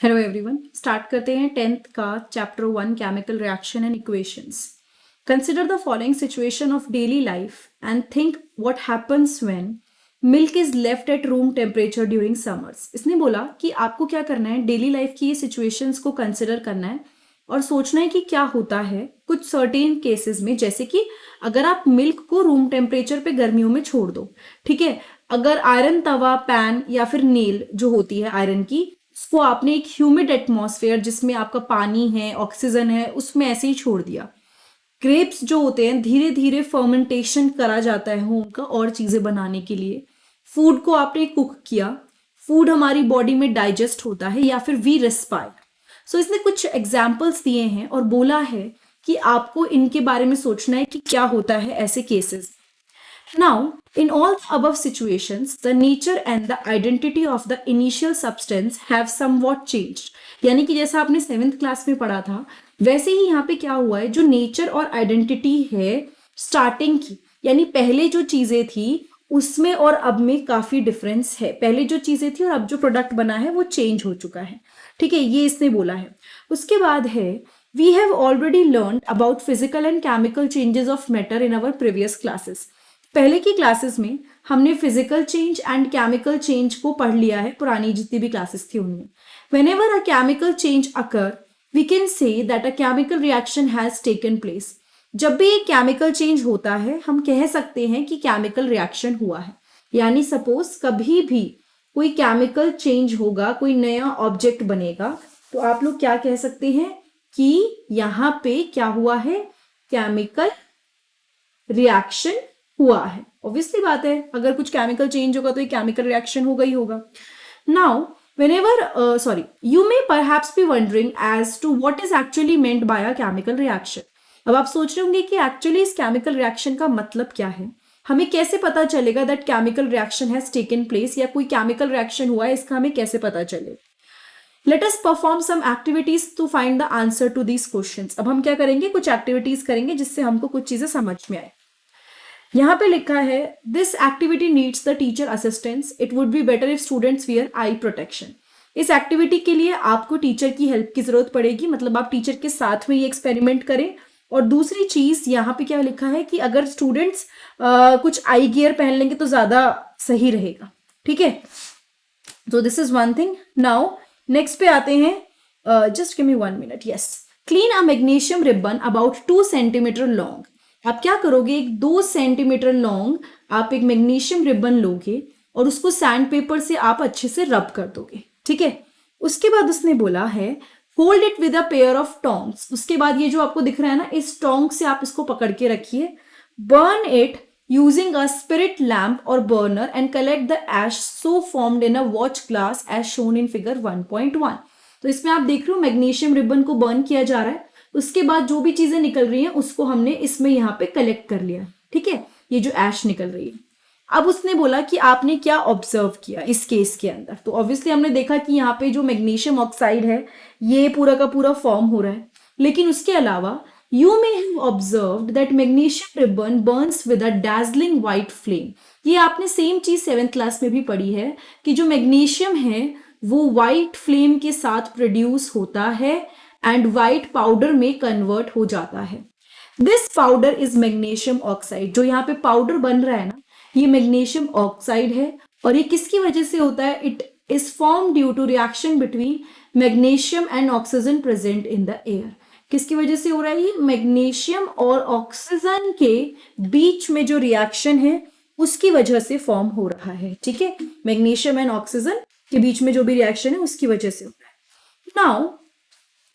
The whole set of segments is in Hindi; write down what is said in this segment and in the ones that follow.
हेलो एवरीवन, स्टार्ट करते हैं 10th का chapter 1 chemical reaction and equations. Consider the following situation of daily life and think what happens when milk is left at room temperature during summers. इसने बोला कि आपको क्या करना है, डेली लाइफ की ये सिचुएशंस को कंसिडर करना है और सोचना है कि क्या होता है कुछ सर्टेन केसेस में, जैसे कि अगर आप मिल्क को रूम टेम्परेचर पे गर्मियों में छोड़ दो, ठीक है। अगर आयरन तवा, पैन या फिर नेल जो होती है आयरन की, उसको आपने एक ह्यूमिड एटमॉस्फेयर जिसमें आपका पानी है, ऑक्सीजन है, उसमें ऐसे ही छोड़ दिया। ग्रेप्स जो होते हैं धीरे धीरे फर्मेंटेशन करा जाता है उनका और चीजें बनाने के लिए। फूड को आपने कुक किया, फूड हमारी बॉडी में डाइजेस्ट होता है या फिर वी रेस्पायर। सो इसने कुछ एग्जाम्पल्स दिए हैं और बोला है कि आपको इनके बारे में सोचना है कि क्या होता है ऐसे cases. Now, in all the above situations, the nature and the identity of the initial substance have somewhat changed. यानी कि जैसा आपने 7th क्लास में पढ़ा था, वैसे ही यहाँ पे क्या हुआ है, जो नेचर और आइडेंटिटी है स्टार्टिंग की, यानी पहले जो चीजें थी उसमें और अब में काफी डिफरेंस है। पहले जो चीजें थी और अब जो प्रोडक्ट बना है वो चेंज हो चुका है, ठीक है, ये इसने बोला है। उसके बाद है we have already learn about physical and chemical changes of matter in our previous classes. पहले की क्लासेस में हमने physical change and chemical change को पढ़ लिया है, पुरानी जितनी भी क्लासेस थी उनमें। Whenever a chemical change occur we can say that a chemical reaction has taken place. जब भी एक केमिकल चेंज होता है हम कह सकते हैं कि केमिकल रिएक्शन हुआ है। यानी सपोज कभी भी कोई केमिकल चेंज होगा, कोई नया ऑब्जेक्ट बनेगा, तो आप लोग क्या कह सकते हैं कि यहाँ पे क्या हुआ है, केमिकल रिएक्शन हुआ है। ऑब्वियसली बात है, अगर कुछ केमिकल चेंज होगा तो ये केमिकल रिएक्शन होगा ही होगा। Now whenever you may perhaps be wondering as to what is actually meant by a chemical reaction। अब आप सोच रहे होंगे कि एक्चुअली इस केमिकल रिएक्शन का मतलब क्या है, हमें कैसे पता चलेगा that chemical reaction has taken place, या कोई केमिकल रिएक्शन हुआ है इसका हमें कैसे पता चलेगा। Let us perform some activities to find the answer to these questions. अब हम क्या करेंगे, कुछ एक्टिविटीज करेंगे जिससे हमको कुछ चीजें समझ में आए। यहाँ पे लिखा है this activity needs the teacher assistance, it would be better if students wear I protection. इस एक्टिविटी के लिए आपको टीचर की हेल्प की जरूरत पड़ेगी, मतलब आप टीचर के साथ में ये एक्सपेरिमेंट करें। और दूसरी चीज यहाँ पे क्या लिखा है कि अगर स्टूडेंट्स कुछ आई गियर पहन लेंगे तो ज्यादा सही रहेगा, ठीक है। तो this is one thing. Now next पे आते हैं, just give me 1 minute. Yes, clean a magnesium ribbon about 2 centimetre long. आप क्या करोगे, एक 2 सेंटीमीटर लॉन्ग आप एक मैग्नीशियम रिबन लोगे और उसको सैंड पेपर से आप अच्छे से रब कर दोगे, ठीक है। उसके बाद उसने बोला है hold it with a pair of tongs. उसके बाद ये जो आपको दिख रहा है ना, इस टोंग से आप इसको पकड़ के रखिए। Burn it using a spirit lamp और burner and collect the ash so formed in a watch glass as shown in figure 1.1। तो इसमें आप देख रहे हो मैग्नीशियम रिबन को बर्न किया जा रहा है, उसके बाद जो भी चीजें निकल रही हैं उसको हमने इसमें यहाँ पे कलेक्ट कर लिया, ठीक है, ये जो ऐश निकल रही है। अब उसने बोला कि आपने क्या ऑब्जर्व किया इस केस के अंदर। तो ऑब्वियसली हमने देखा कि यहाँ पे जो मैग्नीशियम ऑक्साइड है ये पूरा का पूरा फॉर्म हो रहा है, लेकिन उसके अलावा you may have observed that magnesium ribbon Burns with a dazzling white flame. ये आपने सेम चीज 7th क्लास में भी पढ़ी है कि जो मैग्नीशियम है वो व्हाइट फ्लेम के साथ प्रोड्यूस होता है एंड व्हाइट पाउडर में कन्वर्ट हो जाता है। This powder is magnesium oxide. जो यहाँ पे पाउडर बन रहा है ना, ये मैग्नीशियम ऑक्साइड है। और ये किसकी वजह से होता है, it is form due to reaction between magnesium and oxygen present in the air. किसकी वजह से हो रहा है, ये मैग्नीशियम और ऑक्सीजन के बीच में जो रिएक्शन है उसकी वजह से फॉर्म हो रहा है, ठीक है। मैग्नीशियम एंड ऑक्सीजन के बीच में जो भी रिएक्शन है उसकी वजह से हो रहा है। नाउ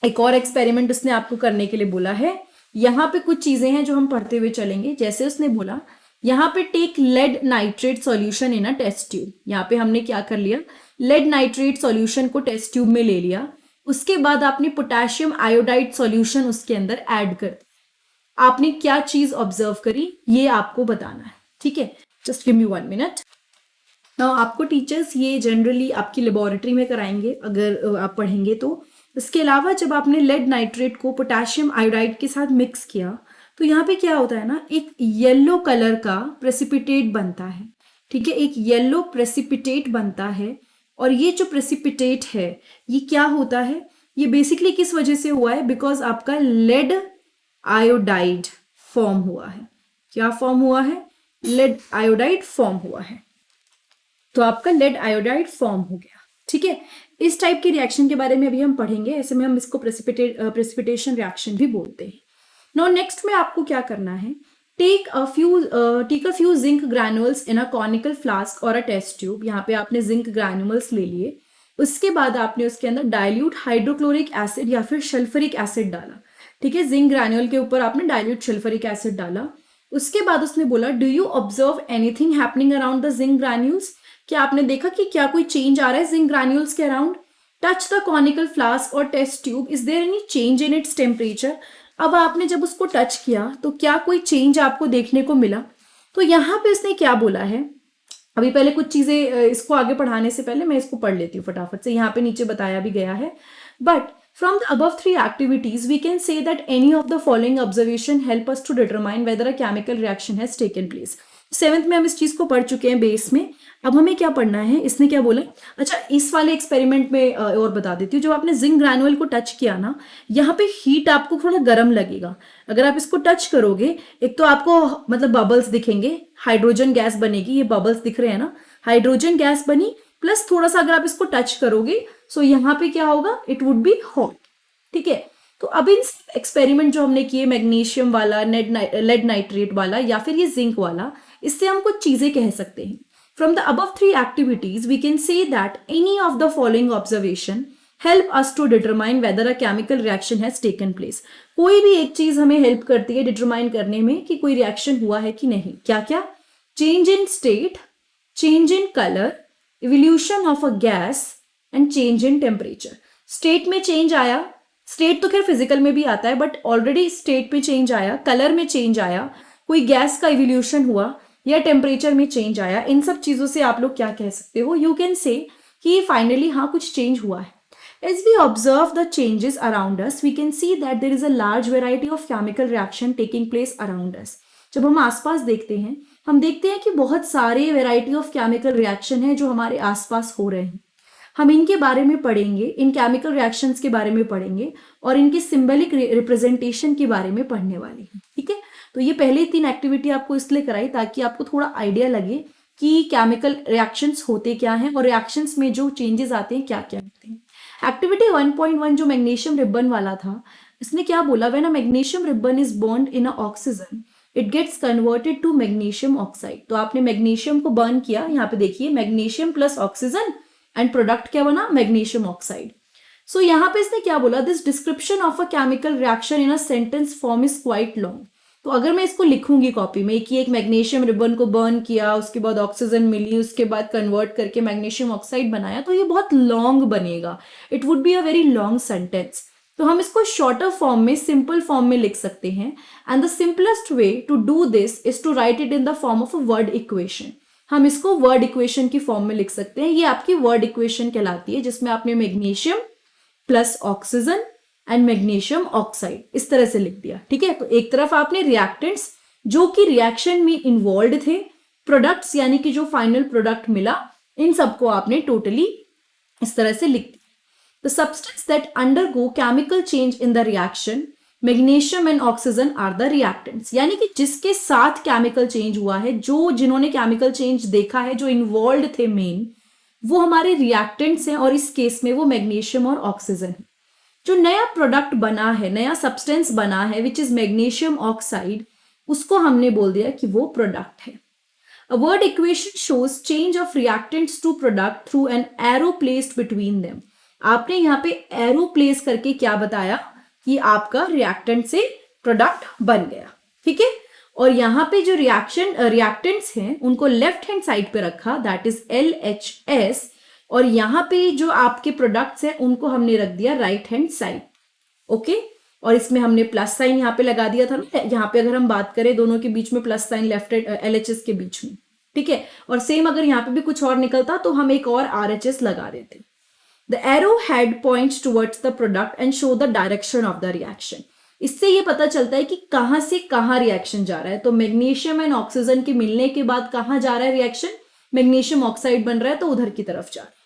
एक और एक्सपेरिमेंट उसने आपको करने के लिए बोला है। यहाँ पे कुछ चीजें हैं जो हम पढ़ते हुए चलेंगे। जैसे उसने बोला यहाँ पे take lead nitrate solution in a test tube. यहाँ पे हमने क्या कर लिया, लेड नाइट्रेट सॉल्यूशन को टेस्ट ट्यूब में ले लिया। उसके बाद आपने पोटेशियम आयोडाइड सॉल्यूशन उसके अंदर ऐड कर दिया। आपने क्या चीज ऑब्जर्व करी ये आपको बताना है, ठीक है। Just give me 1 minute. Now आपको टीचर्स ये जनरली आपकी लेबोरेटरी में कराएंगे अगर आप पढ़ेंगे तो। इसके अलावा जब आपने लेड नाइट्रेट को पोटेशियम आयोडाइड के साथ मिक्स किया तो यहाँ पे क्या होता है ना, एक येलो कलर का प्रेसिपिटेट बनता है, ठीक है, एक येलो प्रेसिपिटेट बनता है। और ये जो प्रेसिपिटेट है ये क्या होता है, ये बेसिकली किस वजह से हुआ है, बिकॉज आपका लेड आयोडाइड फॉर्म हुआ है। क्या फॉर्म हुआ है, लेड आयोडाइड फॉर्म हुआ है, तो आपका लेड आयोडाइड फॉर्म हो गया। ठीक है, इस टाइप के रिएक्शन के बारे में अभी हम पढ़ेंगे, ऐसे में हम इसको प्रेसिपिटेशन रिएक्शन भी बोलते हैं। नाउ नेक्स्ट में आपको क्या करना है, take a few zinc granules in a conical flask और अ टेस्ट ट्यूब। यहाँ पे आपने जिंक ग्रैनुअल्स ले लिए, उसके बाद आपने उसके अंदर डाइल्यूट हाइड्रोक्लोरिक एसिड या फिर सल्फ्यूरिक एसिड डाला। ठीक है, जिंक ग्रैनुअल के ऊपर आपने डाइल्यूट सल्फ्यूरिक एसिड डाला। उसके बाद उसने बोला, do you observe anything happening around the zinc granules, क्या आपने देखा कि क्या कोई चेंज आ रहा है जिंक ग्रैन्यूल्स के around. Touch the conical flask और test tube, is there any change in its temperature. अब आपने जब उसको टच किया तो क्या कोई चेंज आपको देखने को मिला। तो यहाँ पे इसने क्या बोला है, अभी पहले कुछ चीजें इसको आगे पढ़ाने से पहले मैं इसको पढ़ लेती हूँ फटाफट से, यहाँ पे नीचे बताया भी गया है। But from the above three activities we can say that any of the following observation help us to determine whether a chemical reaction has taken place। 7th में हम इस चीज को पढ़ चुके हैं बेस में, अब हमें क्या पढ़ना है, इसने क्या बोला। अच्छा, इस वाले एक्सपेरिमेंट में और बता देती हूँ, जब आपने जिंक ग्रैनुअल को टच किया ना, यहाँ पे हीट आपको थोड़ा गर्म लगेगा। अगर आप इसको टच करोगे, एक तो आपको मतलब बबल्स दिखेंगे, हाइड्रोजन गैस बनेगी, ये बबल्स दिख रहे हैं ना, हाइड्रोजन गैस बनी, प्लस थोड़ा सा अगर आप इसको टच करोगे सो यहाँ पे क्या होगा, इट वुड बी हॉट। ठीक है, तो अब इन एक्सपेरिमेंट जो हमने किए, मैग्नीशियम वाला, लेड नाइट्रेट वाला या फिर ये जिंक वाला, इससे हम कुछ चीजें कह सकते हैं। From the above three activities we can say that any of the following observation help us to determine whether a chemical reaction has taken place. कोई भी एक चीज हमें हेल्प करती है डिटरमाइन करने में कि कोई रिएक्शन हुआ है कि नहीं। क्या क्या, change in state, change in colour, evolution of a gas and change in temperature. State में चेंज आया, स्टेट तो खैर फिजिकल में भी आता है, बट ऑलरेडी स्टेट में चेंज आया, कलर में चेंज आया, कोई गैस का इवोल्यूशन हुआ या टेम्परेचर में चेंज आया, इन सब चीजों से आप लोग क्या कह सकते हो, यू कैन से कि फाइनली हाँ कुछ चेंज हुआ है। As we observe the changes around us, we can see that there is a large variety of chemical reaction taking place around us। जब हम आसपास देखते हैं, हम देखते हैं कि बहुत सारे वेराइटी ऑफ केमिकल रिएक्शन है जो हमारे आसपास हो रहे हैं। हम इनके बारे में पढ़ेंगे, इन केमिकल रिएक्शंस के बारे में पढ़ेंगे और इनके सिंबलिक रिप्रेजेंटेशन के बारे में पढ़ने वाले हैं। ठीक है, तो ये पहले 3 एक्टिविटी आपको इसलिए कराई ताकि आपको थोड़ा आइडिया लगे कि केमिकल रिएक्शंस होते क्या हैं और रिएक्शंस में जो चेंजेस आते हैं क्या क्या होते हैं। एक्टिविटी 1.1 जो मैग्नीशियम रिबन वाला था, इसने क्या बोला, when a magnesium ribbon is burned in a oxygen it gets converted to magnesium oxide. तो आपने मैग्नीशियम को बर्न किया, यहाँ पे देखिए magnesium plus oxygen and product क्या बना, मैग्नीशियम ऑक्साइड। सो यहाँ पे इसने क्या बोला, this description of a chemical reaction in a sentence form is quite long. तो अगर मैं इसको लिखूंगी कॉपी में कि एक मैग्नीशियम रिबन को बर्न किया, उसके बाद ऑक्सीजन मिली, उसके बाद कन्वर्ट करके मैग्नीशियम ऑक्साइड बनाया, तो ये बहुत लॉन्ग बनेगा, it would be a very long sentence. तो हम इसको शॉर्टर फॉर्म में, सिंपल फॉर्म में लिख सकते हैं। And the simplest way to do this is to write it in the form of a word equation. हम इसको वर्ड इक्वेशन की फॉर्म में लिख सकते हैं। ये आपकी वर्ड इक्वेशन कहलाती है, जिसमें आपने magnesium plus oxygen and magnesium oxide इस तरह से लिख दिया। ठीक है, तो एक तरफ आपने रिएक्टेंट्स जो कि रिएक्शन में इन्वॉल्व थे, प्रोडक्ट्स यानी कि जो फाइनल प्रोडक्ट मिला, इन सबको आपने टोटली इस तरह से लिख दिया। The substance that undergo chemical change in the reaction, magnesium and oxygen are the reactants, यानी कि जिसके साथ केमिकल चेंज हुआ है, जो जिन्होंने केमिकल चेंज देखा है, जो इन्वॉल्व थे मेन, वो हमारे रिएक्टेंट्स हैं और इस केस में वो मैग्नीशियम और ऑक्सीजन है। जो नया प्रोडक्ट बना है, नया सब्सटेंस बना है विच इज मैग्नीशियम ऑक्साइड, उसको हमने बोल दिया कि वो प्रोडक्ट है। A word equation shows change of reactants to product through an arrow placed between them. आपने यहाँ पे एरो प्लेस करके क्या बताया कि आपका रिएक्टेंट से प्रोडक्ट बन गया। ठीक है, और यहाँ पे जो रिएक्टेंट्स हैं उनको लेफ्ट हैंड साइड पे रखा, दैट इज LHS, और यहाँ पे जो आपके प्रोडक्ट्स हैं उनको हमने रख दिया राइट हैंड साइड। ओके, और इसमें हमने प्लस साइन यहाँ पे लगा दिया था ना, यहाँ पे अगर हम बात करें दोनों के बीच में प्लस साइन लेफ्ट LHS के बीच में। ठीक है, और सेम अगर यहाँ पे भी कुछ और निकलता तो हम एक और RHS लगा देते। The arrow head points towards the product and show the direction of the reaction. इससे ये पता चलता है कि कहाँ से कहाँ रिएक्शन जा रहा है। तो मैग्नीशियम एंड ऑक्सीजन के मिलने के बाद कहाँ जा रहा है रिएक्शन, मैग्नीशियम ऑक्साइड बन रहा है तो उधर की तरफ जा रहा है।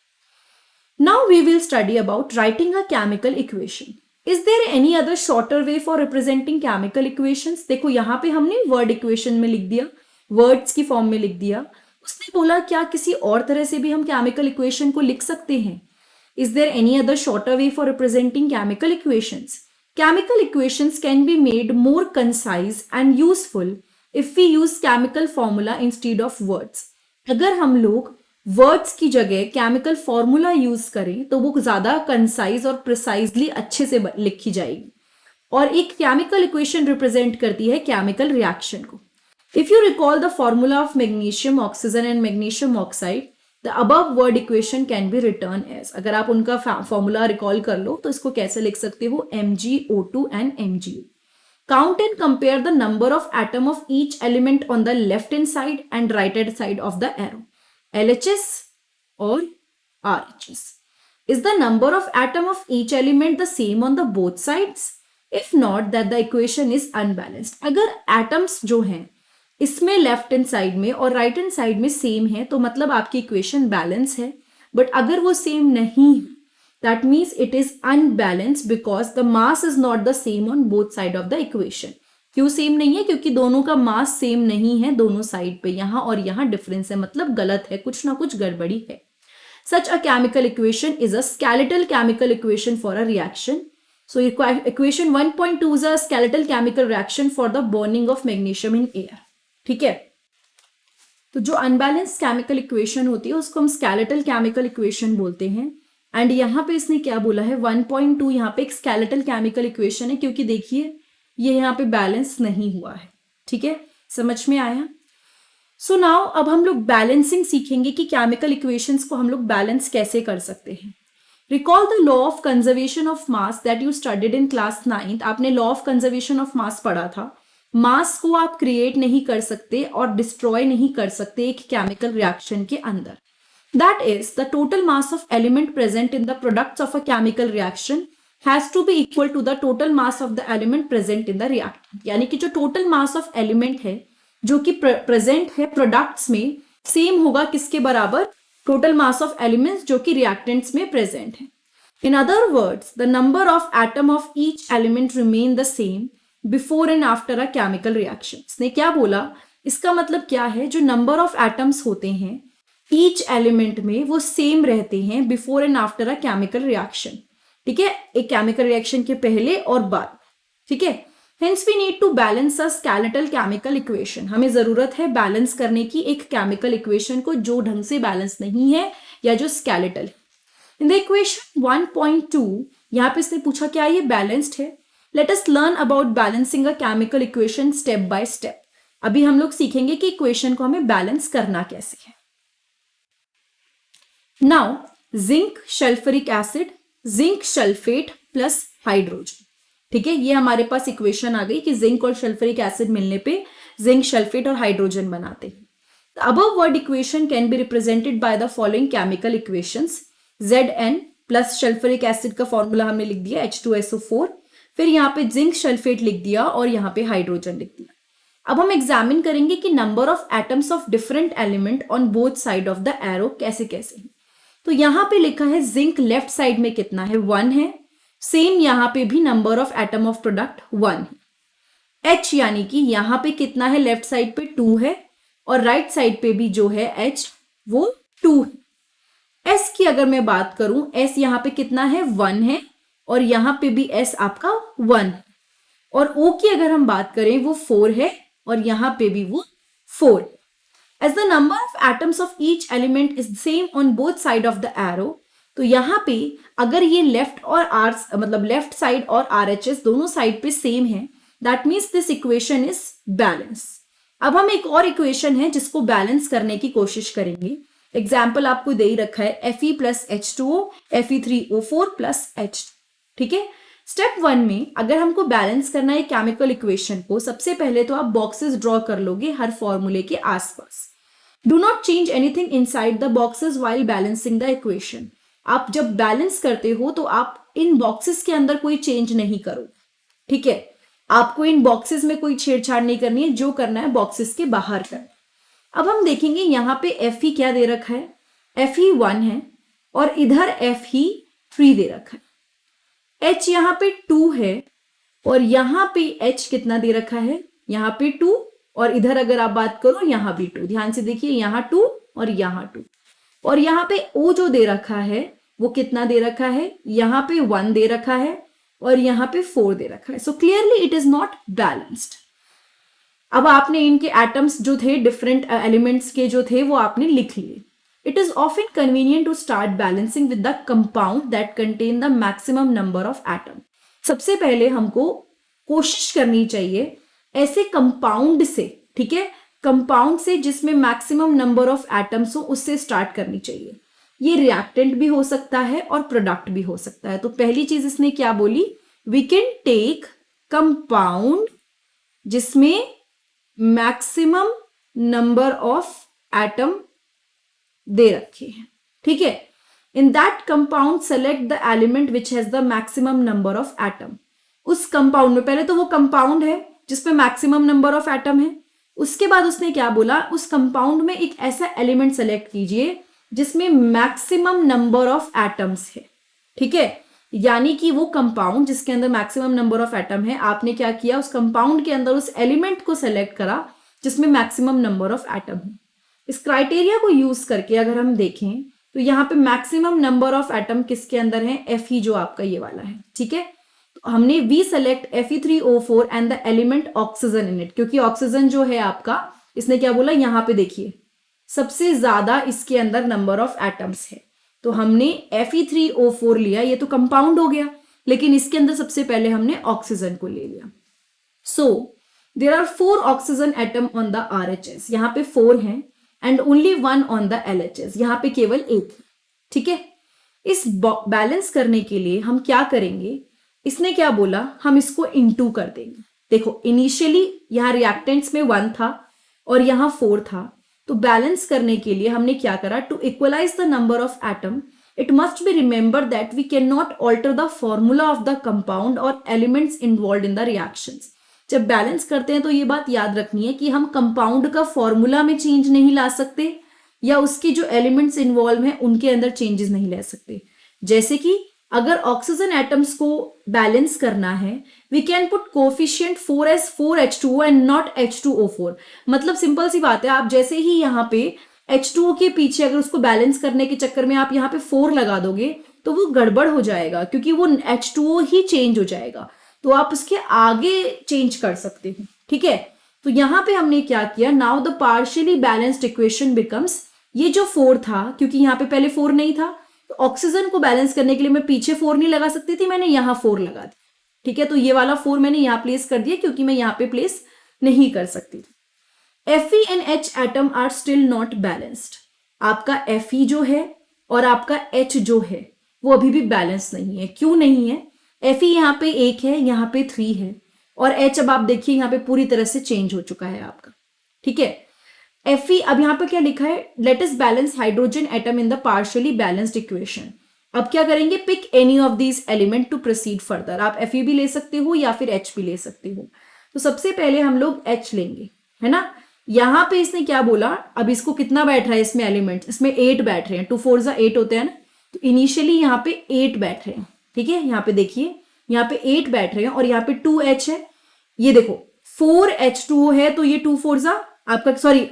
Now we will study about writing a chemical equation. Is there any other shorter way for representing chemical equations? देखो यहाँ पे हमने word equation में लिख दिया, words की form में लिख दिया. उसने बोला क्या किसी और तरह से भी हम chemical equation को लिख सकते हैं? Is there any other shorter way for representing chemical equations? Chemical equations can be made more concise and useful if we use chemical formula instead of words. अगर हम लोग वर्ड्स की जगह केमिकल फॉर्मूला यूज करें तो वो ज्यादा कंसाइज और प्रिसाइजली अच्छे से लिखी जाएगी. और एक केमिकल इक्वेशन रिप्रेजेंट करती है केमिकल रिएक्शन को. If you recall the formula of magnesium oxygen and magnesium oxide, the above word equation can be written as. अगर आप उनका फॉर्मूला रिकॉल कर लो तो इसको कैसे लिख सकते हो? MgO2 and MgO. Count and compare the number of atom of each element on the left hand side and right hand side of the arrow. LHS or RHS. Is the number of atom of each element the same on the both sides? If not, that the equation is unbalanced. अगर atoms जो हैं इसमें लेफ्ट हैंड साइड में और राइट हैंड साइड में सेम है तो मतलब आपकी इक्वेशन बैलेंस है. बट अगर वो सेम नहीं, that means it is unbalance because the mass is not the same on both side of the equation. क्यों सेम नहीं है? क्योंकि दोनों का मास सेम नहीं है दोनों साइड पे. यहां और यहां डिफरेंस है, मतलब गलत है, कुछ ना कुछ गड़बड़ी है. Such a chemical equation is a skeletal chemical equation for a reaction. So equation 1.2 is a skeletal chemical reaction for the burning of magnesium in air. ठीक है. तो जो अनबैलेंस केमिकल इक्वेशन होती है उसको हम स्केलेटल केमिकल इक्वेशन बोलते हैं. एंड यहाँ पे इसने क्या बोला है? 1.2 यहाँ पे एक स्केलेटल केमिकल इक्वेशन है क्योंकि देखिए ये यहाँ पे बैलेंस नहीं हुआ है. ठीक है, समझ में आया? सो नाउ अब हम लोग बैलेंसिंग सीखेंगे कि केमिकल इक्वेशंस को हम लोग बैलेंस कैसे कर सकते हैं. Recall the law of conservation of mass that you studied in class 9th. आपने law of conservation of mass पढ़ा था. मास को आप क्रिएट नहीं कर सकते और डिस्ट्रॉय नहीं कर सकते एक केमिकल रिएक्शन के अंदर. That is the total mass of element present in the products of a chemical reaction has to be equal to the total mass of the element present in the reactant. यानी कि जो टोटल मास ऑफ एलिमेंट है जो कि प्रेजेंट है प्रोडक्ट्स में, सेम होगा किसके बराबर? टोटल मास ऑफ एलिमेंट्स जो कि रिएक्टेंट्स में प्रेजेंट है. In other words, the number of atom of each element remain the same before and after a chemical reaction. इसने क्या बोला? इसका मतलब क्या है? जो नंबर ऑफ एटम्स होते हैं ईच एलिमेंट में वो सेम रहते हैं before and after a chemical reaction. ठीक है, एक केमिकल रिएक्शन के पहले और बाद. ठीक है, hence we need to balance a skeletal chemical equation. हमें जरूरत है बैलेंस करने की एक केमिकल इक्वेशन को जो ढंग से बैलेंस नहीं है या जो स्केलेटल है. इन द इक्वेशन 1.2 यहाँ पे इसने पूछा क्या ये बैलेंस्ड है? Let us learn about balancing a chemical equation step by step. अभी हम लोग सीखेंगे कि इक्वेशन को हमें बैलेंस करना कैसे है. Now zinc sulphuric acid, zinc sulphate plus hydrogen. ठीक है, ये हमारे पास इक्वेशन आ गई कि जिंक और सल्फ्यूरिक एसिड मिलने पे जिंक सल्फेट और हाइड्रोजन बनाते हैं. The above word equation can be represented by the following chemical equations. Zn plus sulphuric acid का फॉर्मूला हमने लिख दिया H2SO4, फिर यहाँ पे जिंक सल्फेट लिख दिया और यहाँ पे हाइड्रोजन लिख दिया. अब हम एग्जामिन करेंगे कि number of atoms of different element on both side of the arrow कैसे कैसे है. तो यहाँ पे लिखा है जिंक लेफ्ट साइड में कितना है? 1 है. सेम यहाँ पे भी number of atom of product 1 है. H यानी कि यहाँ पे कितना है? लेफ्ट साइड पे 2 है और राइट साइड पे भी जो है H वो 2 है. S की अगर मैं बात करूं, S यहाँ पे कितना है? 1 है और यहाँ पे भी S आपका 1 है. और O की अगर हम बात करें वो 4 है और यहाँ पे भी वो 4 है. As the number of atoms of each element is same on both side of the arrow, तो यहाँ पे अगर ये लेफ्ट और R मतलब लेफ्ट साइड और RHS दोनों साइड पे सेम है, that means this equation is balance. अब हम एक और इक्वेशन है जिसको बैलेंस करने की कोशिश करेंगे. एग्जाम्पल आपको दे ही रखा है Fe plus H2O, Fe3O4 plus H2. ठीक है, स्टेप 1 में अगर हमको बैलेंस करना है केमिकल इक्वेशन को, सबसे पहले तो आप बॉक्सेस ड्रॉ कर लोगे हर फॉर्मूले के आसपास. Do not change anything inside the boxes while balancing the equation. आप जब बैलेंस करते हो तो आप इन बॉक्सेस के अंदर कोई चेंज नहीं करो. ठीक है, आपको इन बॉक्सेस में कोई छेड़छाड़ नहीं करनी है, जो करना है बॉक्सेस के बाहर करना. अब हम देखेंगे यहाँ पे Fe क्या दे रखा है? Fe 1 है, और इधर F ही 3 दे रखा है। H यहाँ पे 2 है और यहाँ पे H कितना दे रखा है, यहाँ पे 2 और इधर अगर आप बात करो यहाँ भी 2। ध्यान से देखिए, यहाँ 2 और यहाँ 2 और यहाँ पे O जो दे रखा है वो कितना दे रखा है, यहाँ पे 1 दे रखा है और यहाँ पे 4 दे रखा है। So clearly it is not balanced. अब आपने इनके एटम्स जो थे डिफरेंट एलिमेंट्स के जो थे वो आपने लिख लिए। It is often convenient to start balancing with the compound that contain the maximum number of atom. सबसे पहले हमको कोशिश करनी चाहिए ऐसे कंपाउंड से, ठीक है, कंपाउंड से जिसमें मैक्सिमम नंबर ऑफ एटम्स हो उससे स्टार्ट करनी चाहिए। ये रिएक्टेंट भी हो सकता है और प्रोडक्ट भी हो सकता है। तो पहली चीज इसने क्या बोली, वी कैन टेक कंपाउंड जिसमें मैक्सिमम नंबर ऑफ एटम दे रखे हैं, ठीक है। In that compound select the element which has the maximum number of atom. उस कंपाउंड में, पहले तो वो कंपाउंड है जिसमें मैक्सिमम नंबर ऑफ एटम है, उसके बाद उसने क्या बोला, उस कंपाउंड में एक ऐसा एलिमेंट सेलेक्ट कीजिए जिसमें मैक्सिमम नंबर ऑफ एटम्स है, ठीक है। यानी कि वो कंपाउंड जिसके अंदर मैक्सिमम नंबर ऑफ एटम है, आपने क्या किया, उस कंपाउंड के अंदर उस एलिमेंट को सेलेक्ट करा जिसमें मैक्सिमम नंबर ऑफ एटम है। इस क्राइटेरिया को यूज करके अगर हम देखें तो यहाँ पे मैक्सिमम नंबर ऑफ एटम किसके अंदर है, Fe जो आपका ये वाला है, ठीक है। तो हमने we select Fe3O4 and the element oxygen in it, क्योंकि ऑक्सीजन जो है आपका, इसने क्या बोला, यहाँ पे देखिए सबसे ज्यादा इसके अंदर नंबर ऑफ एटम्स है। तो हमने Fe3O4 लिया, ये तो कंपाउंड हो गया, लेकिन इसके अंदर सबसे पहले हमने ऑक्सीजन को ले लिया। So there are 4 oxygen atom on the RHS, यहाँ पे 4 हैं and only 1 on the LHS, यहाँ पे केवल 1 है, ठीक है। इस बैलेंस करने के लिए हम क्या करेंगे, इसने क्या बोला, हम इसको इनटू कर देंगे। देखो इनिशियली यहाँ रिएक्टेंट्स में 1 था और यहाँ 4 था, तो बैलेंस करने के लिए हमने क्या करा, to equalize the number of atom it must be remember that we can not alter the formula of the compound और elements involve in the reactions. जब बैलेंस करते हैं तो ये बात याद रखनी है कि हम कंपाउंड का फॉर्मूला में चेंज नहीं ला सकते या उसके जो एलिमेंट्स इन्वॉल्व हैं उनके अंदर चेंजेस नहीं ले सकते। जैसे कि अगर ऑक्सीजन एटम्स को बैलेंस करना है, we can put coefficient 4s4h2o and not H2O4। मतलब सिंपल सी बात है, आप जैसे ही यहाँ पे H2O के पीछे अगर उसको बैलेंस करने के चक्कर में आप यहाँ पे 4 लगा दोगे तो वो गड़बड़ हो जाएगा, क्योंकि वो H2O ही चेंज हो जाएगा। तो आप उसके आगे चेंज कर सकते हो, ठीक है। तो यहाँ पे हमने क्या किया, now the partially balanced equation becomes, ये जो 4 था, क्योंकि यहाँ पे पहले 4 नहीं था, तो ऑक्सीजन को बैलेंस करने के लिए मैं पीछे 4 नहीं लगा सकती थी, मैंने यहाँ 4 लगा दिया, ठीक है। तो ये वाला 4 मैंने यहाँ प्लेस कर दिया क्योंकि मैं यहाँ पे प्लेस नहीं कर सकती थी। Fe and H atom are still not balanced. आपका Fe जो है और आपका H जो है वो अभी भी बैलेंस नहीं है। क्यों नहीं है, Fe यहाँ पे 1 है, यहाँ पे 3 है और H अब आप देखिए यहाँ पे पूरी तरह से चेंज हो चुका है आपका, ठीक है। Fe अब यहाँ पे क्या लिखा है, let us balance hydrogen atom in the partially balanced equation. अब क्या करेंगे, pick any of these element to proceed further. आप Fe भी ले सकते हो या फिर H भी ले सकते हो। तो सबसे पहले हम लोग H लेंगे, है ना। यहाँ पे इसने क्या बोला, अब इसको कितना बैठ रहा है इसमें एलिमेंट, इसमें 8 बैठ रहे हैं, 2 4 8 होते हैं ना। तो इनिशियली यहाँ पे 8 बैठ रहे हैं, ठीक है। यहाँ पे देखिए यहाँ पे 8 बैठ रहे हैं और यहाँ पे 2H है। ये देखो 4H2O है, तो ये 2 4 आपका, सॉरी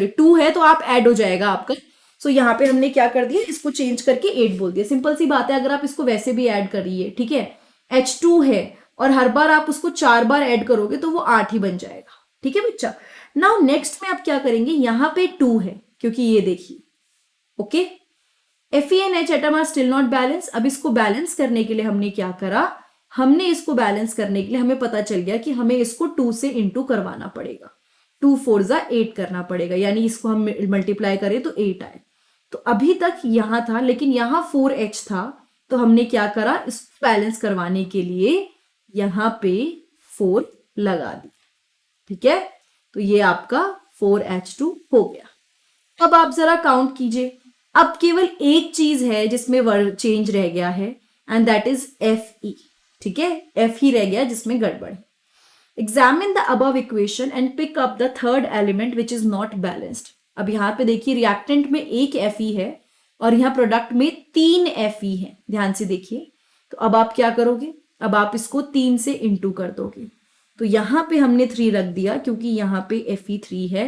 2 है, तो आप ऐड हो जाएगा आपका। सो यहाँ पे हमने क्या कर दिया, इसको चेंज करके 8 बोल दिया। सिंपल सी बात है, अगर आप इसको वैसे भी ऐड करिए, ठीक है। H2 है और हर बार आप उसको 4 बार ऐड करोगे तो वो 8 ही बन जाएगा, ठीक है बच्चा। नाउ नेक्स्ट में आप क्या करेंगे, यहाँ पे 2 है क्योंकि ये देखिए, okay. Fe and H atom are still not balance. अब इसको बैलेंस करने के लिए हमने क्या करा, हमने इसको बैलेंस करने के लिए हमें पता चल गया कि हमें इसको 2 से इंटू करवाना पड़ेगा। 2 4 8 करना पड़ेगा, यानी इसको हम मल्टीप्लाई करें तो 8 आए। तो अभी तक यहाँ था लेकिन यहाँ 4H था, तो हमने क्या करा, इसको बैलेंस करवाने के लिए यहाँ पे 4 लगा दी, ठीक है। तो ये आपका 4H2 हो गया। अब आप जरा काउंट कीजिए, अब केवल एक चीज है जिसमें वर्ड चेंज रह गया है एंड दैट इज Fe, ठीक है। F ही रह गया जिसमें गड़बड़ है। Examine the above equation and pick up the third element which is not balanced. अब यहाँ पे देखिए रिएक्टेंट में एक Fe है और यहाँ प्रोडक्ट में 3 Fe है, ध्यान से देखिए। तो अब आप क्या करोगे, अब आप इसको 3 से इंटू कर दोगे। तो यहाँ पे हमने 3 रख दिया क्योंकि यहाँ पे Fe3 है।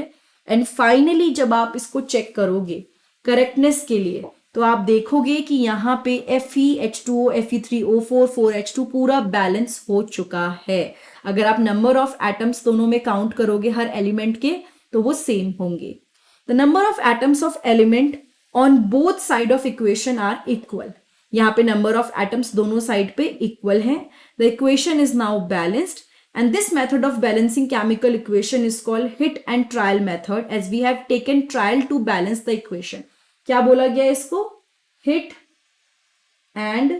एंड फाइनली जब आप इसको चेक करोगे करेक्टनेस के लिए, तो आप देखोगे कि यहाँ पे Fe H2O Fe3O4 4H2 पूरा बैलेंस हो चुका है। अगर आप नंबर ऑफ एटम्स दोनों में काउंट करोगे हर एलिमेंट के, तो वो सेम होंगे। The number of atoms of element on both side of equation are equal. यहाँ पे नंबर ऑफ एटम्स दोनों साइड पे इक्वल हैं। The equation is now balanced and this method of balancing chemical equation is called hit and trial method, as we have taken trial to balance the equation. क्या बोला गया इसको, hit and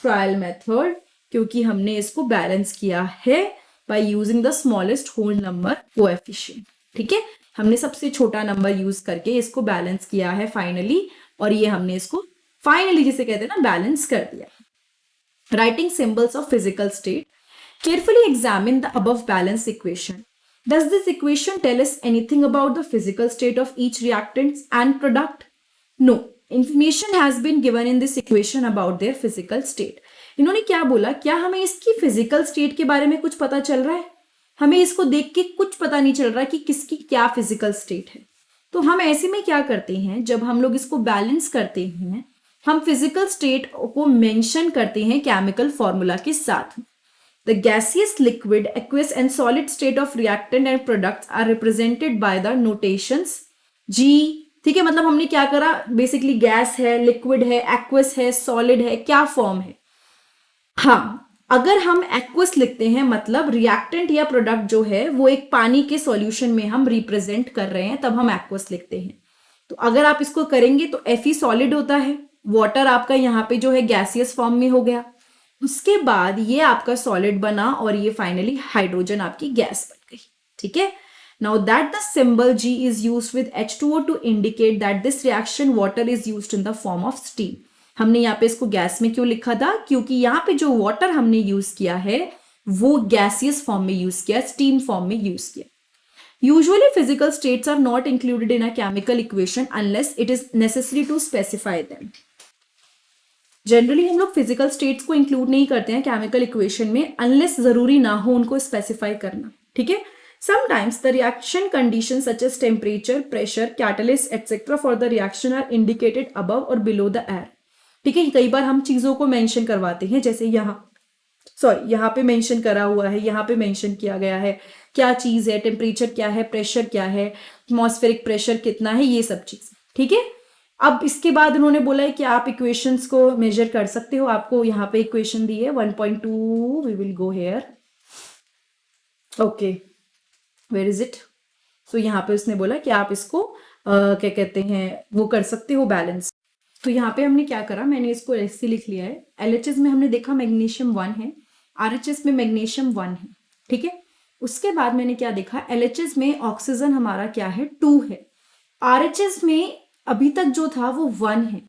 trial method, क्योंकि हमने इसको बैलेंस किया है by using the smallest whole number coefficient। ठीक है, हमने सबसे छोटा नंबर यूज करके इसको बैलेंस किया है फाइनली, और ये हमने इसको फाइनली जिसे कहते हैं ना बैलेंस कर दिया। Writing symbols of physical state, carefully examine the above balanced equation. Does this equation tell us anything about the physical state of each reactant and product? No. Information has been given in this equation about their physical state. इन्होंने क्या बोला, क्या हमें इसकी फिजिकल स्टेट के बारे में कुछ पता चल रहा है? हमें इसको देख के कुछ पता नहीं चल रहा कि किसकी क्या फिजिकल स्टेट है। तो हम ऐसे में क्या करते हैं, जब हम लोग इसको बैलेंस करते हैं, हम फिजिकल स्टेट को मेंशन करते हैं केमिकल फॉर्मूला के साथ। The gaseous, liquid, aqueous and solid state of reactant and products are represented by the notations G। ठीक है, मतलब हमने क्या करा, बेसिकली गैस है, लिक्विड है, एक्वस है, सॉलिड है, क्या फॉर्म है। हाँ, अगर हम एक्वस लिखते हैं मतलब रिएक्टेंट या प्रोडक्ट जो है वो एक पानी के सॉल्यूशन में हम रिप्रेजेंट कर रहे हैं, तब हम एक्वस लिखते हैं। तो अगर आप इसको करेंगे तो Fe सॉलिड होता है, वाटर आपका यहाँ पे जो है गैसियस फॉर्म में हो गया, उसके बाद ये आपका सॉलिड बना और ये फाइनली हाइड्रोजन आपकी गैस बन गई। ठीक है, now that the symbol G is used with H2O to indicate that this reaction water is used in the form of steam. हमने यहाँ पे इसको गैस में क्यों लिखा था, क्योंकि यहाँ पे जो वाटर हमने यूज किया है वो गैसियस फॉर्म में यूज किया, स्टीम फॉर्म में यूज किया। Usually physical states are not included in a chemical equation unless it is necessary to specify them. Generally हम लोग फिजिकल स्टेट्स को इंक्लूड नहीं करते हैं केमिकल इक्वेशन में अनलेस जरूरी ना हो उनको स्पेसिफाई करना। ठीक है, sometimes the reaction condition such as temperature, pressure, catalyst etcetera for the reaction are indicated above और बिलो द एयर। ठीक है, कई बार हम चीजों को मेंशन करवाते हैं, जैसे यहाँ पे मेंशन करा हुआ है, यहाँ पे मेंशन किया गया है क्या चीज है, टेम्परेचर क्या है, प्रेशर क्या है, एटमॉस्फेरिक प्रेशर कितना है, ये सब चीज। ठीक है, अब इसके बाद उन्होंने बोला है कि आप इक्वेशंस को मेजर कर सकते हो। आपको यहाँ पे इक्वेशन दी है 1.2, we will go here, okay, where is it. So यहाँ पे उसने बोला कि आप इसको क्या कहते हैं वो कर सकते हो बैलेंस। तो यहाँ पे हमने क्या करा, मैंने इसको ऐसे लिख लिया है। LHS में हमने देखा मैग्नीशियम 1 है, RHS में मैग्नीशियम 1 है। ठीक है, उसके बाद मैंने क्या देखा, LHS में ऑक्सीजन हमारा क्या है 2 है, RHS में अभी तक जो था वो 1 है,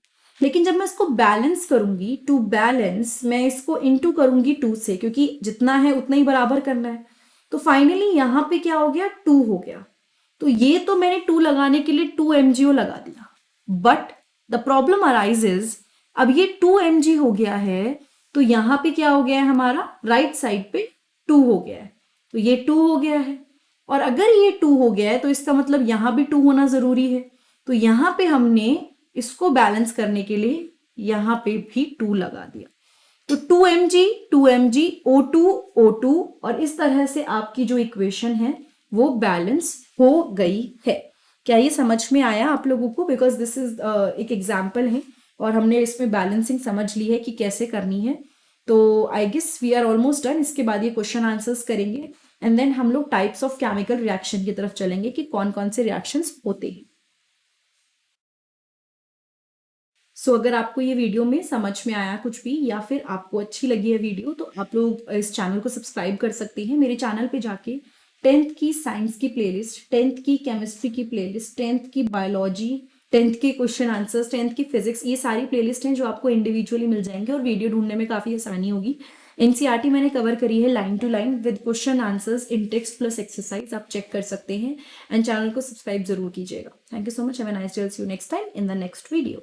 लेकिन जब मैं इसको बैलेंस करूंगी, टू बैलेंस मैं इसको इनटू करूंगी 2 से, क्योंकि जितना है उतना ही बराबर करना है। तो फाइनली यहाँ पे क्या हो गया, 2 हो गया। तो ये तो मैंने 2 लगाने के लिए 2 mgO लगा दिया, बट द प्रॉब्लम अराइजेज, अब ये 2 mg हो गया है, तो यहाँ पे क्या हो गया है हमारा, राइट साइड पे 2 हो गया है, तो ये 2 हो गया है। और अगर ये 2 हो गया है तो इसका मतलब यहाँ भी 2 होना जरूरी है। तो यहाँ पे हमने इसको बैलेंस करने के लिए यहाँ पे भी 2 लगा दिया। तो 2 mg O2 O2, और इस तरह से आपकी जो इक्वेशन है वो बैलेंस हो गई है। क्या ये समझ में आया आप लोगों को? बिकॉज दिस इज एक एग्जाम्पल है और हमने इसमें बैलेंसिंग समझ ली है कि कैसे करनी है। तो I guess we are almost done. इसके बाद ये क्वेश्चन आंसर्स करेंगे एंड देन हम लोग टाइप्स ऑफ केमिकल रिएक्शन की तरफ चलेंगे कि कौन कौन से रिएक्शंस होते हैं। सो अगर आपको ये वीडियो में समझ में आया कुछ भी या फिर आपको अच्छी लगी है वीडियो, तो आप लोग इस चैनल को सब्सक्राइब कर सकते हैं। मेरे चैनल पे जाके 10th की साइंस की प्लेलिस्ट, 10th की केमिस्ट्री की प्लेलिस्ट, 10th की बायोलॉजी, 10th के क्वेश्चन आंसर्स, 10th की फिजिक्स, ये सारी प्लेलिस्ट हैं जो आपको इंडिविजुअली मिल जाएंगे और वीडियो ढूंढने में काफ़ी आसानी होगी। एनसीईआरटी मैंने कवर करी है line to line with question answers in text plus exercise, आप चेक कर सकते हैं एंड चैनल को सब्सक्राइब जरूर कीजिएगा। Thank you so much, have a nice day, see you next time in the next video.